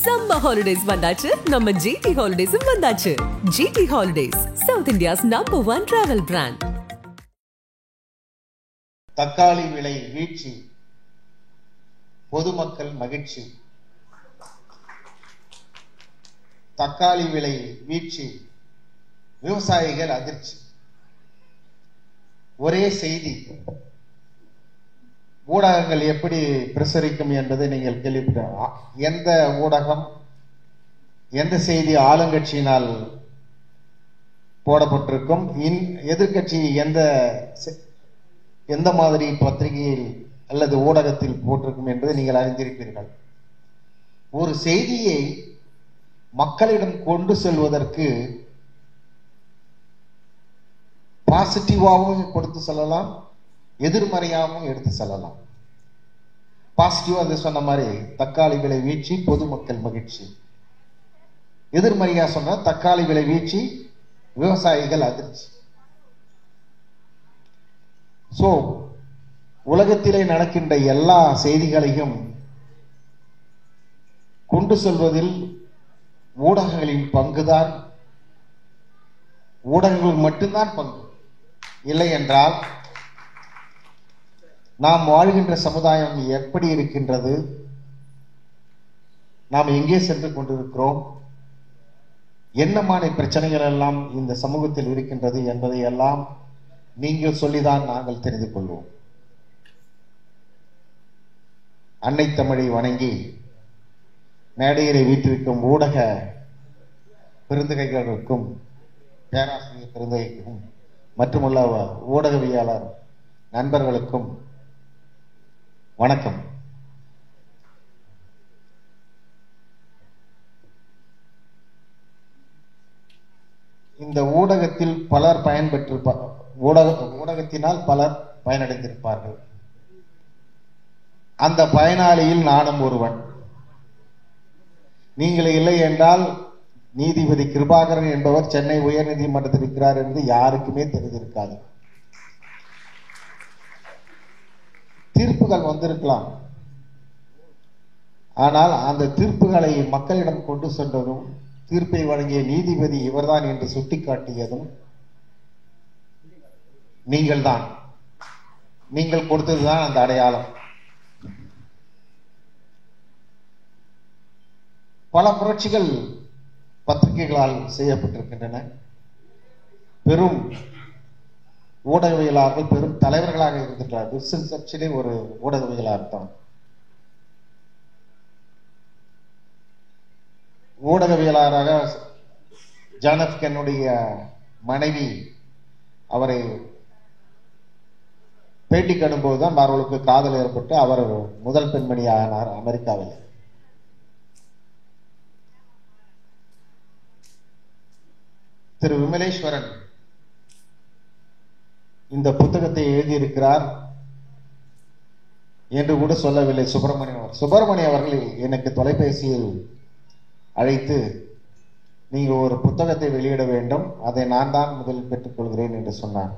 Summer holidays வந்தாச்சு, நம்ம GT Holidays வந்தாச்சு. GT Holidays, South India's #1 travel brand. தக்காளி விலை வீழ்ச்சி, பொதுமக்கள் மகிழ்ச்சி. தக்காளி விலை வீழ்ச்சி, விவசாயிகள் அதிர்ச்சி. ஒரே செய்தி ஊடகங்கள் எப்படி பிரசரிக்கும் என்பதை நீங்கள் கேள்விப்பட்ட எந்த ஊடகம் எந்த செய்தி ஆளுங்கட்சியினால் போடப்பட்டிருக்கும், எதிர்கட்சி எந்த மாதிரி பத்திரிகையில் அல்லது ஊடகத்தில் போட்டிருக்கும் என்பதை நீங்கள் அறிந்திருப்பீர்கள். ஒரு செய்தியை மக்களிடம் கொண்டு செல்வதற்கு பாசிட்டிவாகவும் கொடுத்து செல்லலாம், எதிர்மறையாகவும் எடுத்து செல்லலாம். பாசிட்டிவா அது சொன்ன மாதிரி தக்காளி விலை வீழ்ச்சி, பொதுமக்கள் மகிழ்ச்சி. எதிர்மறையா சொன்ன தக்காளி விலை வீழ்ச்சி, விவசாயிகள் அதிர்ச்சி. சோ உலகத்திலே நடக்கின்ற எல்லா செய்திகளையும் கொண்டு செல்வதில் ஊடகங்களின் பங்குதான், ஊடகங்கள் மட்டும்தான் பங்கு. இல்லை என்றால் நாம் வாழ்கின்ற சமுதாயம் எப்படி இருக்கின்றது, நாம் எங்கே சென்று கொண்டிருக்கிறோம், என்னமான பிரச்சனைகள் எல்லாம் இந்த சமூகத்தில் இருக்கின்றது என்பதை எல்லாம் நீங்கள் சொல்லிதான் நாங்கள் தெரிந்து கொள்வோம். அன்னை தமிழை வணங்கி மேடையிலே வீட்டிற்கும் ஊடக பெருந்தகைகளுக்கும் பேராசிரியர் பெருந்தகைக்கும் மற்றுமுள்ள ஊடகவியலாளர் நண்பர்களுக்கும் வணக்கம். இந்த ஊடகத்தில் பலர் பயன்பெற்றிருப்பார்கள், ஊடகத்தினால் பலர் பயனடைந்திருப்பார்கள். அந்த பயனாளியில் நானும் ஒருவன். நீங்கள் இல்லை என்றால் நீதிபதி கிருபாகரன் என்பவர் சென்னை உயர் நீதிமன்றத்தில் இருக்கிறார் என்று யாருக்குமே தெரிந்திருக்காது. தீர்ப்புகள் வந்திருக்கலாம், ஆனால் அந்த தீர்ப்புகளை மக்களிடம் கொண்டு சென்றதும் தீர்ப்பை வழங்கிய நீதிபதி இவர்தான் என்று சுட்டிக்காட்டியதும் நீங்கள் தான். நீங்கள் கொடுத்ததுதான் அந்த அடையாளம். பல புரட்சிகள் பத்திரிகைகளால் செய்யப்பட்டிருக்கின்றன. பெரும் ஊடகவியலாளர்கள் பெரும் தலைவர்களாக இருந்திருக்கிறார். வில்சன் சர்ச்சிலே ஒரு ஊடகவியலாளர் தான். ஊடகவியலாளராக ஜான் எஃப் கென்னடியுடைய மனைவி அவரை பேட்டி கடும்போதுதான் அவர்களுக்கு காதல் ஏற்பட்டு அவர் முதல் பெண்மணியானார் அமெரிக்காவில். திரு விமலேஸ்வரன் இந்த புத்தகத்தை எழுதியிருக்கிறார் என்று கூட சொல்லவில்லை. சுப்பிரமணியம் அவர்கள் எனக்கு தொலைபேசியில் அழைத்து நீங்கள் ஒரு புத்தகத்தை வெளியிட வேண்டும், அதை நான் தான் முதலில் பெற்றுக் கொள்கிறேன் என்று சொன்னார்.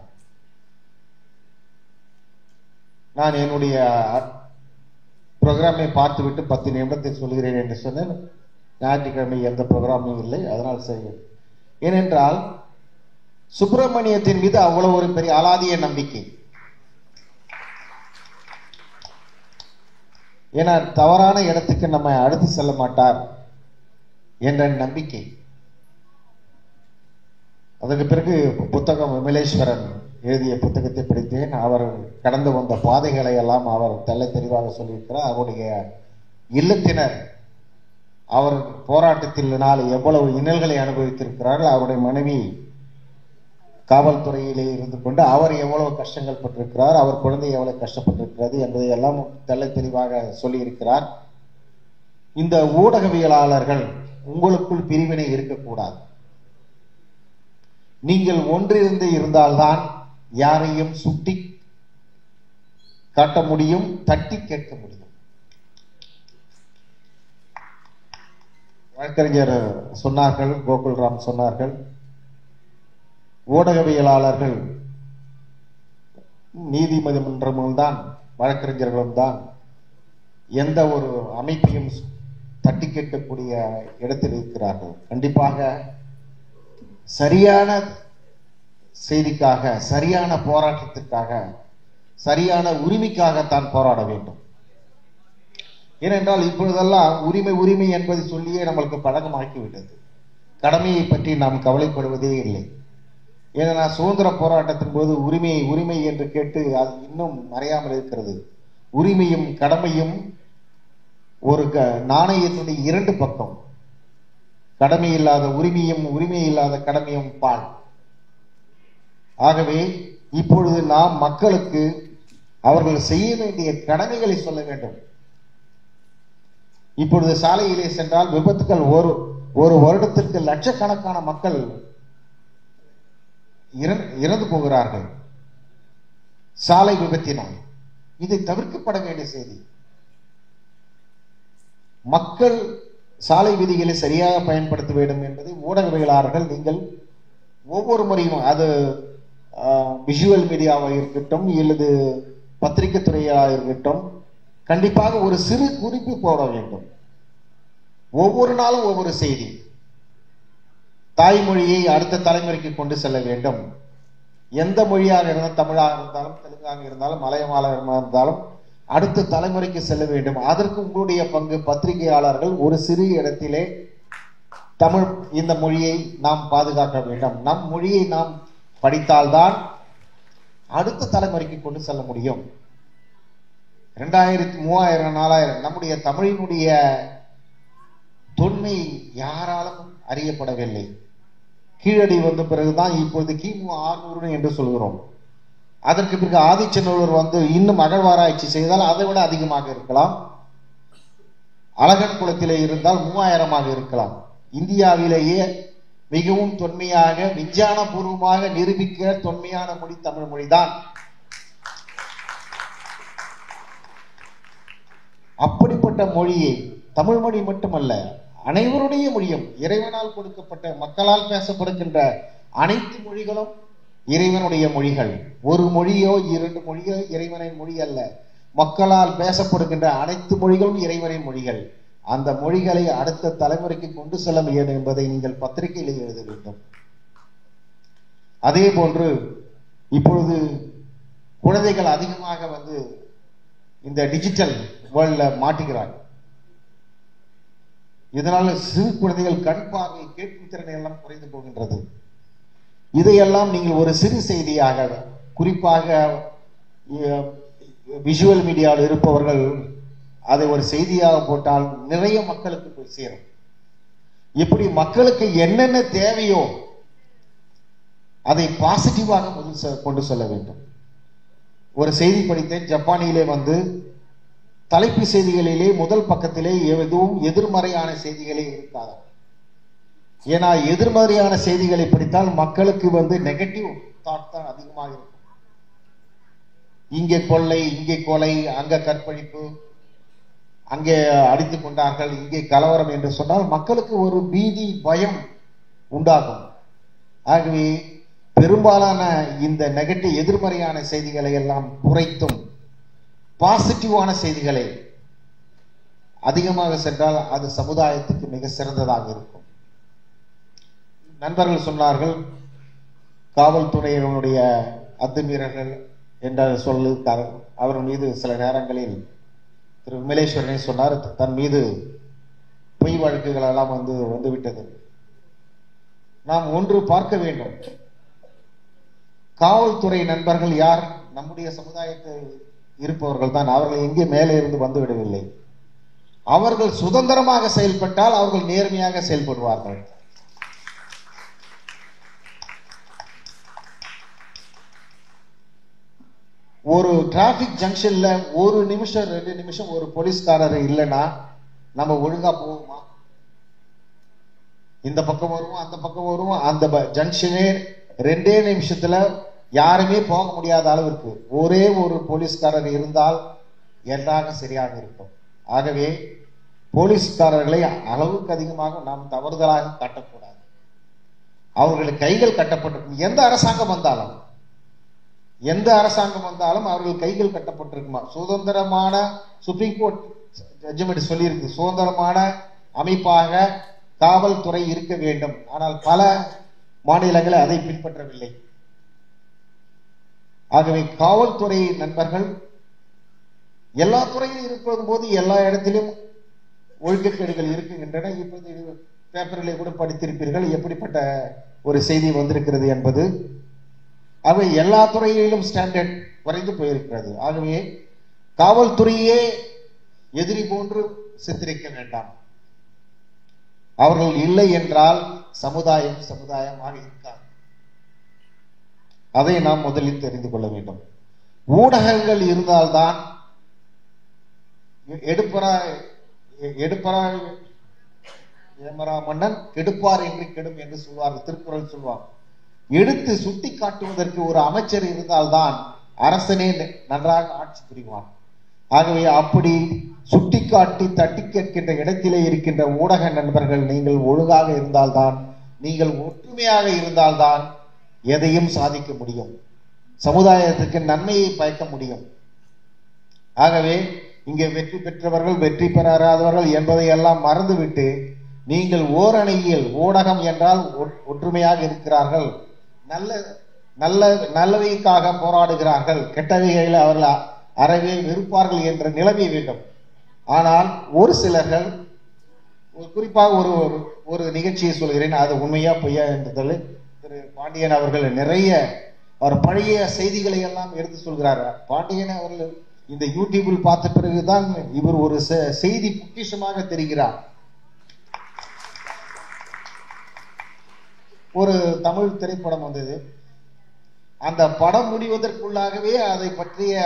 நான் என்னுடைய புரோகிராமை பார்த்துவிட்டு 10 நிமிடத்தில் சொல்கிறேன் என்று சொன்னேன். ஞாயிற்றுக்கிழமை எந்த புரோகிராமும் இல்லை, அதனால் செய்யும். ஏனென்றால் சுப்பிரமணியத்தின் மீது அவ்வளவு ஒரு பெரிய அலாதிய நம்பிக்கை. ஏன்னா தவறான இடத்துக்கு நம்ம அடுத்து செல்ல மாட்டார் என்ற நம்பிக்கை. அதற்கு பிறகு புத்தகம் விமலேஸ்வரன் எழுதிய புத்தகத்தை படித்தேன். அவர் கடந்து வந்த பாதைகளை எல்லாம் அவர் தெல்ல தெளிவாக சொல்லியிருக்கிறார். அவருடைய இல்லத்தினர் அவர் போராட்டத்தினால் எவ்வளவு இன்னல்களை அனுபவித்திருக்கிறார்கள், அவருடைய மனைவி காவல்துறையிலே இருந்து கொண்டு அவர் எவ்வளவு கஷ்டங்கள் பட்டிருக்கிறார், அவர் குழந்தை எவ்வளவு கஷ்டப்பட்டிருக்கிறது என்பதை எல்லாம் தெல்ல தெளிவாக சொல்லியிருக்கிறார். இந்த ஊடகவியலாளர்கள் உங்களுக்குள் பிரிவினை இருக்கக்கூடாது. நீங்கள் ஒன்றிருந்து இருந்தால்தான் யாரையும் சுட்டி காட்ட முடியும், தட்டி கேட்க முடியும். வழக்கறிஞர் சொன்னார்கள், கோகுல்ராம் சொன்னார்கள், ஊடகவியலாளர்கள் நீதிமன்றமும் தான் வழக்கறிஞர்களும் தான் எந்த ஒரு அமைப்பையும் தட்டி கேட்கக்கூடிய இடத்தில் இருக்கிறார்கள். கண்டிப்பாக சரியான செய்திக்காக, சரியான போராட்டத்திற்காக, சரியான உரிமைக்காகத்தான் போராட வேண்டும். ஏனென்றால் இப்பொழுதெல்லாம் உரிமை உரிமை என்பதை சொல்லியே நம்மளுக்கு பழக்கமாக்கிவிட்டது. கடமையை பற்றி நாம் கவலைப்படுவதே இல்லை. ஏன்னா சுதந்திர போராட்டத்தின் போது உரிமை உரிமை என்று கேட்டு அது இன்னும் மறையாமல் இருக்கிறது. உரிமையும் கடமையும் ஒரு நாணயத்தினுடைய இரண்டு பக்கம். கடமை இல்லாத உரிமையும் உரிமை இல்லாத கடமையும் பால். ஆகவே இப்பொழுது நாம் மக்களுக்கு அவர்கள் செய்ய வேண்டிய கடமைகளை சொல்ல வேண்டும். இப்பொழுது சாலையிலே சென்றால் விபத்துக்கள் ஒரு வருடத்திற்கு லட்சக்கணக்கான மக்கள் இறந்து போகிறார்கள் சாலை விபத்தினால். இது தவிர்க்கப்பட வேண்டிய செய்தி. மக்கள் சாலை விதிகளை சரியாக பயன்படுத்த வேண்டும் என்பதை ஊடகவியலாளர்கள் நீங்கள் ஒவ்வொரு முறையும், அது விஷுவல் மீடியாவாக இருக்கட்டும் இல்லது பத்திரிகை துறையாக இருக்கட்டும், கண்டிப்பாக ஒரு சிறு குறிப்பு போட வேண்டும். ஒவ்வொரு நாளும் ஒவ்வொரு செய்தி. தாய்மொழியை அடுத்த தலைமுறைக்கு கொண்டு செல்ல வேண்டும். எந்த மொழியாக இருந்தாலும், தமிழாக இருந்தாலும், தெலுங்காக இருந்தாலும், மலையாளமாக இருந்தாலும் அடுத்த தலைமுறைக்கு செல்ல வேண்டும். அதற்கு உங்களுடைய பங்கு. பத்திரிகையாளர்கள் ஒரு சிறு இடத்திலே தமிழ் இந்த மொழியை நாம் பாதுகாக்க வேண்டும். நம் மொழியை நாம் படித்தால்தான் அடுத்த தலைமுறைக்கு கொண்டு செல்ல முடியும். 2000, 3000, 4000 நம்முடைய தமிழினுடைய தொன்மை யாராலும் அறியப்படவில்லை. கீழடி வந்த பிறகுதான் இப்பொழுது கிமு 600 என்று சொல்கிறோம். அதற்கு பிறகு ஆதிச்சநல்லூர் வந்து இன்னும் அகழ்வாராய்ச்சி செய்தால் அதை விட அதிகமாக இருக்கலாம். அழகன் குளத்திலே இருந்தால் 3000 இருக்கலாம். இந்தியாவிலேயே மிகவும் தொன்மையாக, விஞ்ஞான பூர்வமாக நிரூபிக்க தொன்மையான மொழி தமிழ் மொழிதான். அப்படிப்பட்ட மொழியை, தமிழ் மொழி மட்டுமல்ல, அனைவருடைய மொழியும், இறைவனால் கொடுக்கப்பட்ட, மக்களால் பேசப்படுகின்ற அனைத்து மொழிகளும் இறைவனுடைய மொழிகள். ஒரு மொழியோ 2 மொழியோ இறைவனின் மொழி அல்ல. மக்களால் பேசப்படுகின்ற அனைத்து மொழிகளும் இறைவனின் மொழிகள். அந்த மொழிகளை அடுத்த தலைமுறைக்கு கொண்டு செல்ல வேண்டும் என்பதை நீங்கள் பத்திரிகையில் எழுத வேண்டும். அதே போன்று இப்பொழுது குழந்தைகள் அதிகமாக வந்து இந்த டிஜிட்டல் வேர்ல்ட்ல மாட்டுகிறார்கள். இதனால சிறு குழந்தைகள் கண் பார்வை, கேட்கும் திறனை எல்லாம் குறைந்து போகின்றது. இதையெல்லாம் நீங்கள் ஒரு சிறு செய்தியாக, குறிப்பாக விஷுவல் மீடியாவில் இருப்பவர்கள் அதை ஒரு செய்தியாக போட்டால் நிறைய மக்களுக்கு போய் சேரும். இப்படி மக்களுக்கு என்னென்ன தேவையோ அதை பாசிட்டிவாக கொண்டு செல்ல வேண்டும். ஒரு செய்தி படித்தேன். ஜப்பானிலே வந்து தலைப்பு செய்திகளிலே முதல் பக்கத்திலே எதுவும் எதிர்மறையான செய்திகளே இருக்காது. ஏன்னா எதிர்மறையான செய்திகளை படித்தால் மக்களுக்கு வந்து நெகட்டிவ் தாட் தான் அதிகமாக இருக்கும். இங்கே கொள்ளை, இங்கே கொலை, அங்க கற்பழிப்பு, அங்கே அடித்துக் கொண்டார்கள், இங்கே கலவரம் என்று சொன்னால் மக்களுக்கு ஒரு பீதி, பயம் உண்டாகும். ஆகவே பெரும்பாலான இந்த நெகட்டிவ், எதிர்மறையான செய்திகளை எல்லாம் குறைத்தும் பாசிட்டிவான செய்திகளை அதிகமாக சென்றால் அது சமுதாயத்துக்கு மிக சிறந்ததாக இருக்கும். நண்பர்கள் சொன்னார்கள், காவல்துறையினுடைய அத்துமீறல்கள் என்ற சொல்லு அவர் மீது சில நேரங்களில் திரு விமலேஸ்வரனை சொன்னார், தன் மீது பொய் வழக்குகள் எல்லாம் வந்துவிட்டது. நாம் ஒன்று பார்க்க வேண்டும், காவல்துறை நண்பர்கள் யார்? நம்முடைய சமுதாயத்தில் இருப்பவர்கள் தான். அவர்கள் எங்கே மேலே இருந்து வந்துவிடவில்லை. அவர்கள் சுதந்திரமாக செயல்பட்டால் அவர்கள் நேர்மையாக செயல்படுவார்கள். ஒரு டிராபிக் ஜங்ஷன்ல 1 நிமிஷம் 2 நிமிஷம் ஒரு போலீஸ்காரர் இல்லைன்னா நம்ம ஒழுங்கா போவோமா? இந்த பக்கம் வருவோம், அந்த பக்கம் வருவோம். அந்த ஜங்ஷனே 2 நிமிஷத்துல யாருமே போக முடியாத அளவிற்கு ஒரே ஒரு போலீஸ்காரர் இருந்தால் எல்லாக சரியாக இருக்கும். ஆகவே போலீஸ்காரர்களை அளவுக்கு அதிகமாக நாம் தவறுதலாக கட்டக்கூடாது. அவர்கள் கைகள் கட்டப்பட்டிருக்கும். எந்த அரசாங்கம் வந்தாலும் அவர்கள் கைகள் கட்டப்பட்டிருக்குமா? சுதந்திரமான சுப்ரீம் கோர்ட் ஜட்ஜ்மெண்ட் சொல்லியிருக்கு, சுதந்திரமான அமைப்பாக காவல்துறை இருக்க வேண்டும். ஆனால் பல மாநிலங்கள் அதை பின்பற்றவில்லை. ஆகவே காவல்துறை நண்பர்கள் எல்லா துறையிலும் இருக்கும் போது எல்லா இடத்திலும் ஒழுக்கக்கேடுகள் இருக்கின்றன. இப்போது பேப்பர்களை கூட படித்திருப்பீர்கள் எப்படிப்பட்ட ஒரு செய்தி வந்திருக்கிறது என்பது. அவை எல்லா துறையிலும் ஸ்டாண்டர்ட் குறைந்து போயிருக்கிறது. ஆகவே காவல்துறையே எதிரி போன்று சித்தரிக்க வேண்டாம். அவர்கள் இல்லை என்றால் சமுதாயம் சமுதாயமாக இருக்காது. அதை நாம் முதலில் தெரிந்து கொள்ள வேண்டும். ஊடகங்கள் இருந்தால்தான் எடுப்பரா மன்னன் கெடுப்பார் என்று கெடும் என்று சொல்வார், திருக்குறள் சொல்வார். எடுத்து சுட்டி காட்டுவதற்கு ஒரு அமைச்சர் இருந்தால்தான் அரசனே நன்றாக ஆட்சி புரிவான். ஆகவே அப்படி சுட்டிக்காட்டி தட்டி கேட்கின்ற இடத்திலே இருக்கின்ற ஊடக நண்பர்கள் நீங்கள் ஒழுங்காக இருந்தால்தான், நீங்கள் ஒற்றுமையாக இருந்தால்தான் எதையும் சாதிக்க முடியும், சமுதாயத்துக்கு நன்மையை பயக்க முடியும். ஆகவே இங்கே வெற்றி பெற்றவர்கள் வெற்றி பெறாதவர்கள் என்பதை எல்லாம் மறந்துவிட்டு நீங்கள் ஓரணியில் ஊடகம் என்றால் ஒற்றுமையாக இருக்கிறார்கள், நல்லவைக்காக போராடுகிறார்கள், கெட்டவைகளில் அவர்கள் அறவே வெறுப்பார்கள் என்ற நிலைமை வேண்டும். ஆனால் ஒரு சிலர்கள், குறிப்பாக ஒரு நிகழ்ச்சியை சொல்கிறேன், அது உண்மையா பொய்யா என்றதில் திரு பாண்டியன் அவர்கள் நிறைய அவர் பழைய செய்திகளை எல்லாம் எடுத்து சொல்கிறார். பாண்டியன் அவர்கள் இந்த யூடியூபில் பார்த்த பிறகுதான் இவர் ஒரு செய்தி பொக்கிஷமாக தெரிகிறார். ஒரு தமிழ் திரைப்படம் வந்தது. அந்த படம் முடிவதற்குள்ளாகவே அதை பற்றிய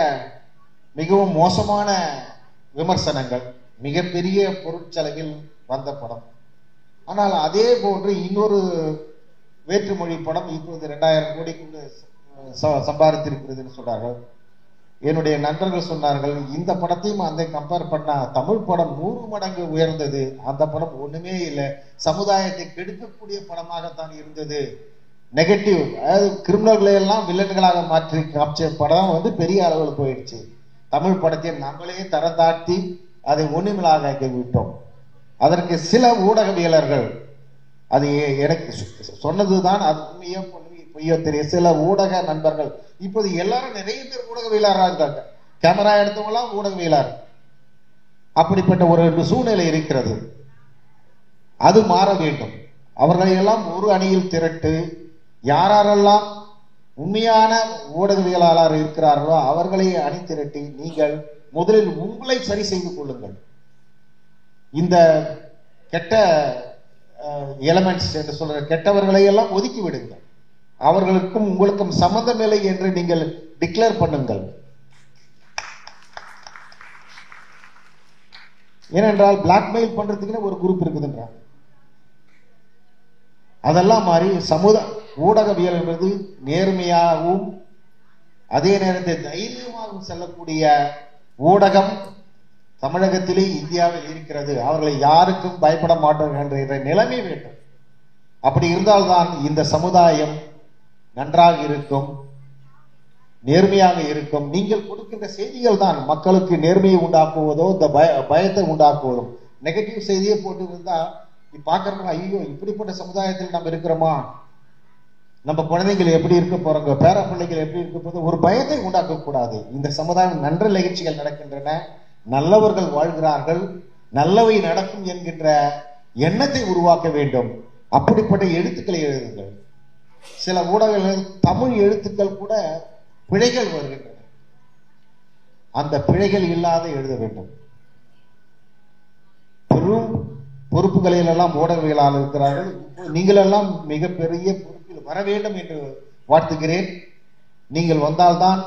மிகவும் மோசமான விமர்சனங்கள், மிகப்பெரிய பொருட்செலவில் வந்த படம். ஆனால் அதே போன்று இன்னொரு வேற்றுமொழி படம் இப்போது 2000 கோடிக்கு சம்பாதித்திருக்கிறது சொல்றார்கள். என்னுடைய நண்பர்கள் சொன்னார்கள், இந்த படத்தையும் அந்த கம்பேர் பண்ணா தமிழ் படம் 100 மடங்கு உயர்ந்தது, அந்த படம் ஒண்ணுமே இல்லை, சமுதாயத்தை கெடுக்கக்கூடிய படமாகத்தான் இருந்தது, நெகட்டிவ், அதாவது கிரிமினல்களை எல்லாம் வில்லன்களாக மாற்றி காமிச்ச படம் பெரிய அளவில் போயிடுச்சு. தமிழ் படத்தை நம்மளே தரம் தாழ்த்தி அதை ஒண்ணுமில்லாக ஆக்கிவிட்டோம். அதற்கு சில ஊடகவியலர்கள், அது எனக்கு சொன்னதுதான், அது உண்மையோ பொய்யோ தெரிய, சில ஊடக நண்பர்கள் இப்போது எல்லாரும் நிறைய பேர் ஊடகவியலாளராக இருந்தாங்க, கேமரா எடுத்தவங்களாம் ஊடகவியலாளர். அப்படிப்பட்ட ஒரு சூழ்நிலை இருக்கிறது. அது மாற வேண்டும். அவர்களை எல்லாம் ஒரு அணியில் திரட்டு, யாரெல்லாம் உண்மையான ஊடகவியலாளர் இருக்கிறார்களோ அவர்களை அணி திரட்டி நீங்கள் முதலில் உங்களை சரி செய்து கொள்ளுங்கள். இந்த கெட்ட எலமெண்ட்ஸ் என்று சொல்ற கெட்டவர்களை எல்லாம் ஒதுக்கி விடுங்கள். அவர்களுக்கும் உங்களுக்கும் சம்பந்தமில்லை என்று நீங்கள் டிக்ளேர் பண்ணுங்கள். ஏனென்றால் பிளாக்மெயில் பண்றதுக்குன்னு ஒரு குரூப் இருக்குதுன்றாங்க. அதெல்லாம் மாறி ஊடகவியல் என்பது நேர்மையாகவும் அதே நேரத்தில் தைரியமாகவும் செல்லக்கூடிய ஊடகம் தமிழகத்திலே இந்தியாவில் இருக்கிறது. அவர்களை யாருக்கும் பயப்பட மாட்டார்கள் என்ற நிலைமை வேண்டும். அப்படி இருந்தால்தான் இந்த சமுதாயம் நன்றாக இருக்கும், நேர்மையாக இருக்கும். நீங்கள் கொடுக்கின்ற செய்திகள் தான் மக்களுக்கு நேர்மையை உண்டாக்குவதோ இந்த பயத்தை உண்டாக்குவதோ. நெகட்டிவ் செய்தியை போட்டு இருந்தா பார்க்கறவங்க, ஐயோ இப்படிப்பட்ட சமுதாயத்தில் நம்ம இருக்கிறோமா, நம்ம குழந்தைகள் எப்படி இருக்க போறாங்க, பேர பிள்ளைகள் எப்படி இருக்க போது, ஒரு பயத்தை உண்டாக்க கூடாது. இந்த சமுதாயம் நன்ற நிகழ்ச்சிகள் நடக்கின்றன, நல்லவர்கள் வாழ்கிறார்கள், நல்லவை நடக்கும் என்கின்ற எண்ணத்தை உருவாக்க வேண்டும். அப்படிப்பட்ட எழுத்துக்களை எழுதுங்கள். சில ஊடகங்கள் தமிழ் எழுத்துக்கள் கூட பிழைகள் வருகின்றன, அந்த பிழைகள் இல்லாத எழுத வேண்டும். பெரும் பொறுப்புகளில் எல்லாம் ஊடகவியலாளர் இருக்கிறார்கள். நீங்கள் எல்லாம் மிகப்பெரிய பொறுப்பில் வர வேண்டும் என்று வாழ்த்துகிறேன். நீங்கள் வந்தால்தான்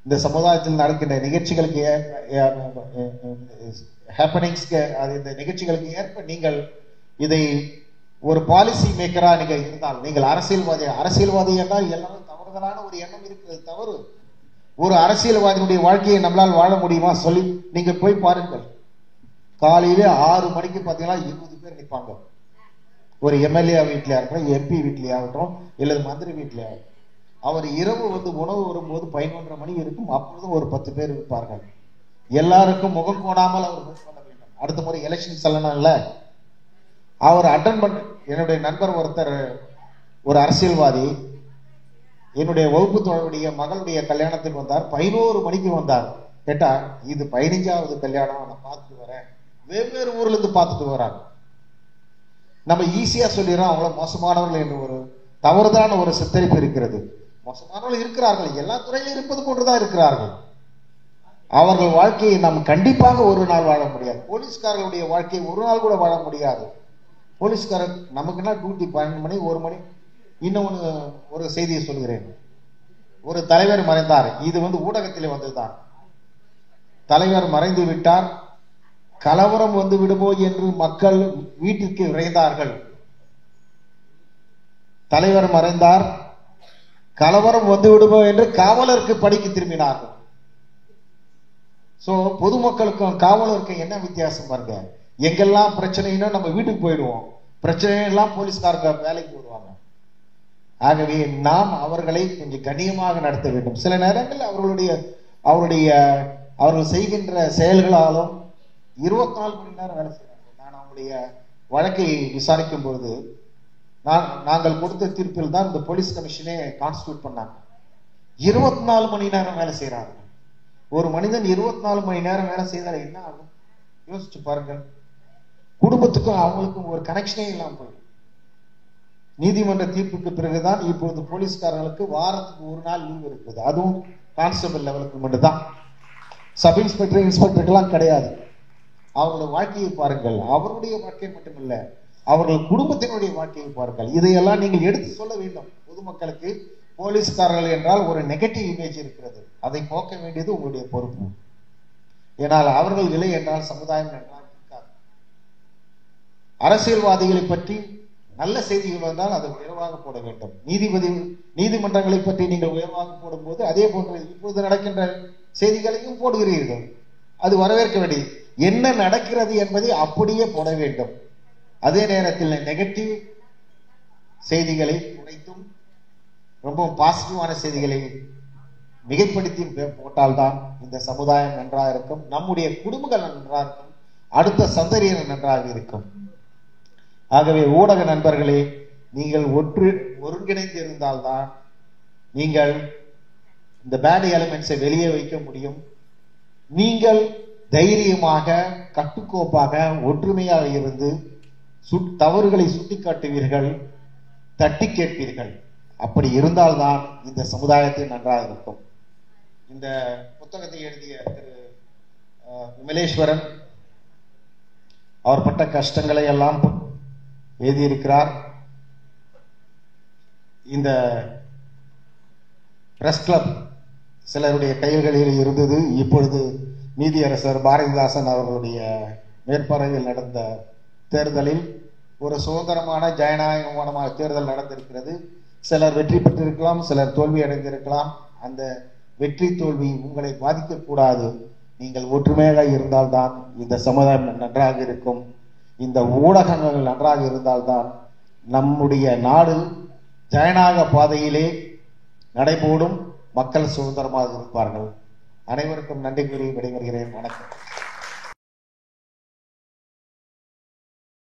இந்த சமுதாயத்தில் நடக்கின்ற நிகழ்ச்சிகளுக்கு இந்த நிகழ்ச்சிகளுக்கு ஏற்ப நீங்கள் இதை ஒரு பாலிசி மேக்கரா நீங்க இருந்தால், நீங்கள் அரசியல்வாதி என்றால் எல்லாரும் தவறுதலான ஒரு எண்ணம் இருக்கிறது, தவறு. ஒரு அரசியல்வாதியினுடைய வாழ்க்கையை நம்மளால் வாழ முடியுமா சொல்லி நீங்க போய் பாருங்கள். காலையிலே 6 மணிக்கு பார்த்தீங்கன்னா 20 பேர் நிற்பாங்க. ஒரு எம்எல்ஏ வீட்டிலே ஆகட்டும், எம்பி வீட்டிலே ஆகட்டும், இல்லது மந்திரி வீட்டிலே ஆகட்டும். அவர் இரவு உணவு வரும்போது 11:30 மணி இருக்கும், அப்பொழுதும் ஒரு 10 பேர் இருப்பார்கள். எல்லாருக்கும் முகம் கோடாமல் அவர் பண்ண வேண்டும். அடுத்த முறை எலெக்ஷன் சொல்லணும்ல, அவர் அட்டன் பண்ண என்னுடைய நண்பர் ஒருத்தர், ஒரு அரசியல்வாதி, என்னுடைய வகுப்பு தோழருடைய மகளுடைய கல்யாணத்துக்கு வந்தார். 11 மணிக்கு வந்தார். கேட்டா இது 15வது கல்யாணம், நான் பார்த்துட்டு வரேன். வெவ்வேறு ஊர்ல இருந்து பார்த்துட்டு வராங்க. நம்ம ஈஸியா சொல்லிடுறோம் அவங்கள மோசமானவர்கள் என்று ஒரு தவறுதான ஒரு சித்தரிப்பு இருக்கிறது. மோசமானவர்கள் இருக்கிறார்கள், எல்லா துறையிலும் இருப்பது போன்றுதான் இருக்கிறார்கள். அவர்கள் வாழ்க்கையை நாம் கண்டிப்பாக ஒரு நாள் வாழ முடியாது. போலீஸ்காரர்களுடைய வாழ்க்கையை ஒரு நாள் கூட வாழ முடியாது. போலீஸ்காரர் நமக்குன்னா டியூட்டி 12 மணி 1 மணி. இன்னொன்னு ஒரு செய்தியை சொல்கிறேன். ஒரு தலைவர் மறைந்தார். இது ஊடகத்திலே வந்ததுதான். தலைவர் மறைந்து விட்டார், கலவரம் வந்து விடுமோ என்று மக்கள் வீட்டிற்கு விரைந்தார்கள். தலைவர் மறைந்தார், கலவரம் வந்து விடுமோ என்று காவலருக்கு படிக்க திரும்பினார்கள். சோ பொதுமக்களுக்கும் காவலருக்கும் என்ன வித்தியாசம் பாருங்க. எங்கெல்லாம் பிரச்சனைனா நம்ம வீட்டுக்கு போயிடுவோம், பிரச்சனை எல்லாம் போலீஸ்காரங்க வேலைக்கு வருவாங்க. ஆகவே நாம் அவர்களை கொஞ்சம் கண்ணியமாக நடத்த வேண்டும். சில நேரங்களில் அவர்கள் செய்கின்ற செயல்களாலும் 24 மணி நேரம் வேலை செய்யறாங்க. நான் அவங்களுடைய வழக்கை விசாரிக்கும் பொழுது நாங்கள் கொடுத்த தீர்ப்பில் தான் இந்த போலீஸ் கமிஷனே கான்ஸ்டிடியூட் பண்ணாங்க. 24 மணி நேரம் வேலை செய்யறாங்க. ஒரு மனிதன் 24 மணி நேரம் வேலை செய்தால் என்ன ஆகும் யோசிச்சு பாருங்கள். குடும்பத்துக்கும் அவங்களுக்கும் ஒரு கனெக்ஷனே இல்லாம போயிடும். நீதிமன்ற தீர்ப்புக்கு பிறகுதான் இப்பொழுது போலீஸ்காரர்களுக்கு வாரத்துக்கு ஒரு நாள் லீவ் இருக்குது. அதுவும் கான்ஸ்டபிள் லெவலுக்கு மட்டும்தான், சப் இன்ஸ்பெக்டர் இன்ஸ்பெக்டருக்கெல்லாம் கிடையாது. அவர்களுடைய வாழ்க்கையை பாருங்கள். அவருடைய வாழ்க்கை மட்டுமில்ல, அவர்கள் குடும்பத்தினுடைய வாழ்க்கையை பாருங்கள். இதையெல்லாம் நீங்கள் எடுத்து சொல்ல வேண்டும் பொதுமக்களுக்கு. போலீஸ்காரர்கள் என்றால் ஒரு நெகட்டிவ் இமேஜ் இருக்கிறது, அதை போக்க வேண்டியது உங்களுடைய பொறுப்பு. ஏனால் அவர்கள் இல்லை என்றால் சமுதாயம் என்றால் இருக்காது. அரசியல்வாதிகளை பற்றி நல்ல செய்திகள் வந்தால் அதை உயர்வாக போட வேண்டும். நீதிமன்றங்களை பற்றி நீங்கள் உயர்வாக போடும்போது அதே போன்று இப்பொழுது நடக்கின்ற செய்திகளையும் போடுகிறீர்கள். அது வரவேற்க வேண்டியது. என்ன நடக்கிறது என்பதை அப்படியே போட வேண்டும். அதே நேரத்தில் நெகட்டிவ் செய்திகளை குறைத்தும் ரொம்ப பாசிட்டிவான செய்திகளை மிகைப்படுத்தி போட்டால்தான் இந்த சமுதாயம் நன்றாக இருக்கும், நம்முடைய குடும்பங்கள் நன்றாக இருக்கும், அடுத்த சந்ததியினர் நன்றாக இருக்கும். ஆகவே ஊடக நண்பர்களே, நீங்கள் ஒருங்கிணைந்து இருந்தால்தான் நீங்கள் இந்த பேட் எலிமெண்ட்ஸை வெளியே வைக்க முடியும். நீங்கள் தைரியமாக, கட்டுக்கோப்பாக, ஒற்றுமையாக இருந்து தவறுகளை சுட்டிக்காட்டுவீர்கள், தட்டி கேட்பீர்கள். அப்படி இருந்தால்தான் இந்த சமுதாயத்தில் நன்றாக இருக்கும். இந்த புத்தகத்தை எழுதிய திரு விமலேஸ்வரன் அவர் பட்ட கஷ்டங்களை எல்லாம் எழுதியிருக்கிறார். இந்த பிரஸ் கிளப் சிலருடைய கைகளில் இருந்தது. இப்பொழுது நீதியரசர் பாரதிதாசன் அவர்களுடைய மேற்பார்வையில் நடந்த தேர்தலில் ஒரு சுதந்திரமான ஜனநாயகமான தேர்தல் நடந்திருக்கிறது. சிலர் வெற்றி பெற்றிருக்கலாம், சிலர் தோல்வி அடைந்திருக்கலாம். அந்த வெற்றி தோல்வி உங்களை பாதிக்கக்கூடாது. நீங்கள் ஒற்றுமையாக இருந்தால்தான் இந்த சமுதாயம் நன்றாக இருக்கும். இந்த ஊடகங்கள் நன்றாக இருந்தால்தான் நம்முடைய நாடு ஜனநாயக பாதையிலே நடைபோடும், மக்கள் சுதந்திரமாக இருப்பார்கள். அனைவருக்கும் நன்றி கூறி விடைபெறுகிறேன். வணக்கம்.